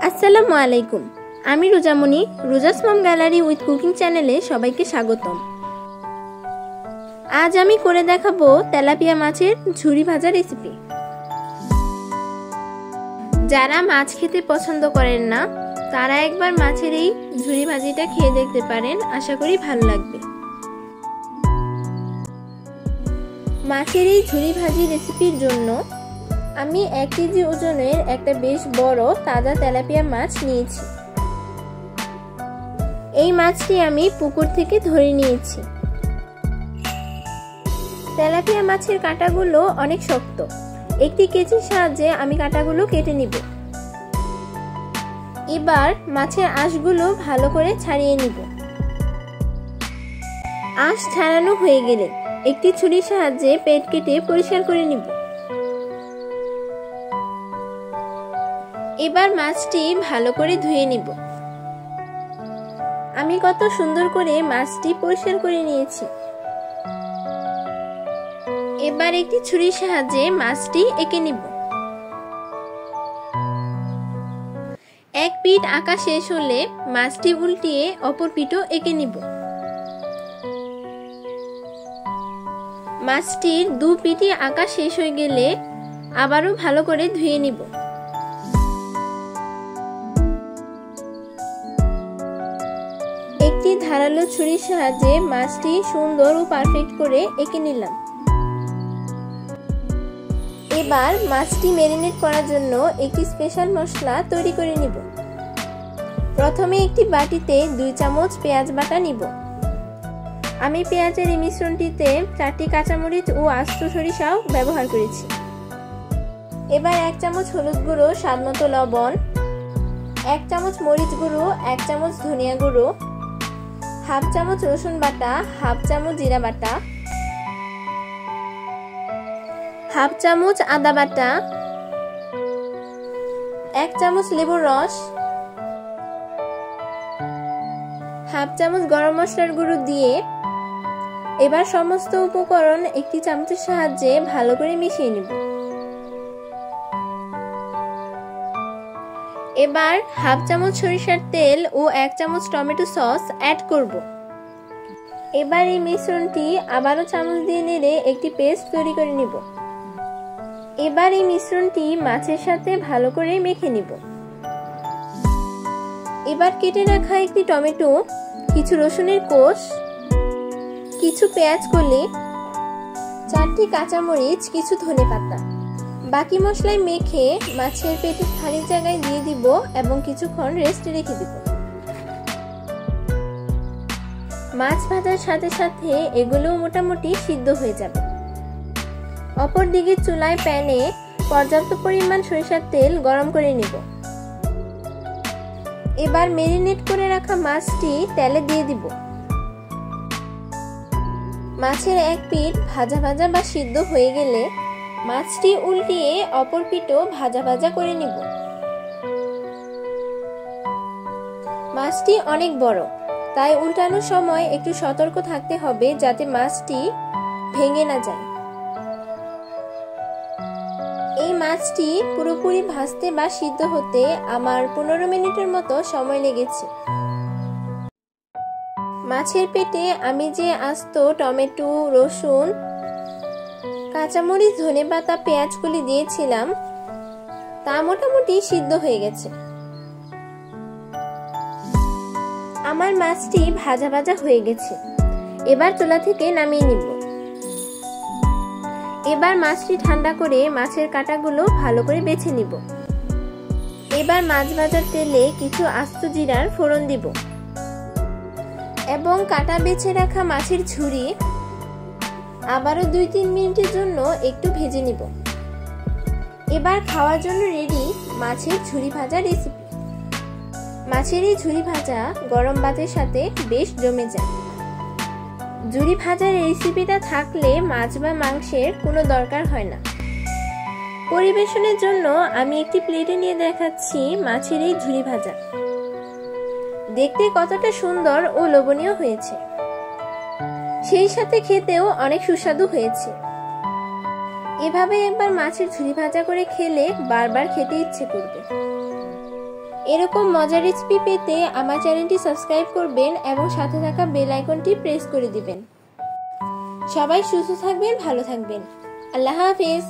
আসসালামু আলাইকুম। আমি রুজামণি, রুজাস মম গ্যালারি উইথ কুকিং চ্যানেলে সবাইকে স্বাগতম। আজ আমি করে দেখাবো তেলাপিয়া মাছের ঝুরি ভাজা রেসিপি। যারা মাছ খেতে পছন্দ করেন না তারা একবার মাছের এই ঝুরি ভাজিটা খেয়ে দেখতে পারেন, আশা করি ভালো লাগবে। মাছের এই ঝুরি ভাজি রেসিপির জন্য আমি 1 কেজি ওজনের একটা বেশ বড় তাজা তেলাপিয়া মাছ নিয়েছি। এই মাছটি আমি পুকুর থেকে ধরে নিয়েছি। তেলাপিয়া মাছের কাঁটাগুলো অনেক শক্ত। একটি কেচির সাহায্যে আমি কাঁটাগুলো কেটে নিব। এবার মাছের আঁশগুলো ভালো করে ছাড়িয়ে নিব। আঁশ ছাড়ানো হয়ে গেলে একটি ছুরির সাহায্যে পেট কেটে পরিষ্কার করে নিব। এবার মাছটি ভালো করে ধুয়ে নিব। আমি কত সুন্দর করে মাছটি পরিষ্কার করে নিয়েছি। এবার একটি ছুরির সাহায্যে মাছটি এঁকে নিব। এক পিঠ আঁকা শেষ হলে মাছটি উল্টিয়ে অপর পিঠও এঁকে নিব। মাছটির দু পিঠই আঁকা শেষ হয়ে গেলে আবারও ভালো করে ধুয়ে নিব। একটি ধারালো ছুরির সাহায্যে মাছটি সুন্দর ও পারফেক্ট করে এঁকে নিলাম। এবার মাছটি ম্যারিনেট করার জন্য একটি স্পেশাল মশলা তৈরি করে নিব। প্রথমে একটি বাটিতে 2 চামচ পেঁয়াজ বাটা নিব। আমি পেঁয়াজের এই মিশ্রণটিতে 4টি কাঁচামরিচ ও আস্ত সরিষাও ব্যবহার করেছি। এবার 1 চামচ হলুদ গুঁড়ো, স্বাদমতো লবণ, 1 চামচ মরিচ গুঁড়ো, 1 চামচ ধনিয়া গুঁড়ো, হাফ চামচ রসুন বাটা, হাফ চামচ জিরা বাটা, হাফ চামচ আদা বাটা, 1 চামচ লেবুর রস, হাফ চামচ গরম মশলার গুঁড়ো দিয়ে এবার সমস্ত উপকরণ একটি চামচের সাহায্যে ভালো করে মিশিয়ে নিব। এবার হাফ চামচ সরিষার তেল ও 1 চামচ টমেটো সস অ্যাড করব। এবার এই মিশ্রণটি আবারও চামচ দিয়ে নেড়ে একটি পেস্ট তৈরি করে নিব। এবার এই মিশ্রণটি মাছের সাথে ভালো করে মেখে নিব। এবার কেটে রাখা একটি টমেটো, কিছু রসুনের কোষ, কিছু পেঁয়াজ কলি, 4টি কাঁচামরিচ, কিছু ধনেপাতা, বাকি মশলায় মেখে মাছের পেটে খালি জায়গায় দিয়ে দিব এবং কিছুক্ষণ রেস্টে রেখে দিব। মাছ ভাজার সাথে সাথে এগুলো মোটামুটি সিদ্ধ হয়ে যাবে। অপরদিকে চুলায় প্যানে পর্যাপ্ত পরিমাণ সরিষার তেল গরম করে নিব। এবার ম্যারিনেট করে রাখা মাছটি তেলে দিয়ে দিব। মাছের এক পিঠ ভাজা ভাজা বা সিদ্ধ হয়ে গেলে মাছটি উল্টিয়ে অপর পিঠও ভাজা ভাজা করে নিব। মাছটি অনেক বড়, তাই উল্টানোর সময় একটু সতর্ক থাকতে হবে যাতে মাছটি ভেঙে না যায়। এই মাছটি পুরোপুরি ভাজতে বা সিদ্ধ হতে আমার 15 মিনিটের মতো সময় লেগেছে। মাছের পেটে আমি যে আস্ত টমেটো, রসুন, কাঁচামরিচ, ধনেপাতা, পেঁয়াজগুলি দিয়েছিলাম তা মোটামুটি সিদ্ধ হয়ে গেছে। আমার মাছটি ভাজা ভাজা হয়ে গেছে। এবার চুলা থেকে নামিয়ে নিব। এবার মাছটি ঠান্ডা করে মাছের কাঁটাগুলো ভালো করে বেছে নিব। এবার মাছ ভাজার তেলে কিছু আস্ত জিরার ফোড়ন দিব এবং কাঁটা বেছে রাখা মাছের ঝুরি আবারও 2-3 মিনিটের জন্য একটু ভেজে নিব। এবার খাওয়ার জন্য রেডি মাছের ঝুরি ভাজা রেসিপি। মাছের এই ঝুরি ভাজা গরম ভাতের সাথে বেশ জমে যায়। ঝুরি ভাজার রেসিপিটা থাকলে মাছ বা মাংসের কোনো দরকার হয় না। পরিবেশনের জন্য আমি একটি প্লেটে নিয়ে দেখাচ্ছি মাছের এই ঝুরি ভাজা। দেখতে কতটা সুন্দর ও লোভনীয় হয়েছে, সেই সাথে খেতেও অনেক সুস্বাদু হয়েছে। এভাবে একবার মাছের ঝুরি ভাজা করে খেলে বারবার খেতে ইচ্ছে করবে। এরকম মজার রেসিপি পেতে আমার চ্যানেলটি সাবস্ক্রাইব করবেন এবং সাথে থাকা বেল আইকনটি প্রেস করে দিবেন। সবাই সুস্থ থাকবেন, ভালো থাকবেন। আল্লাহ হাফেজ।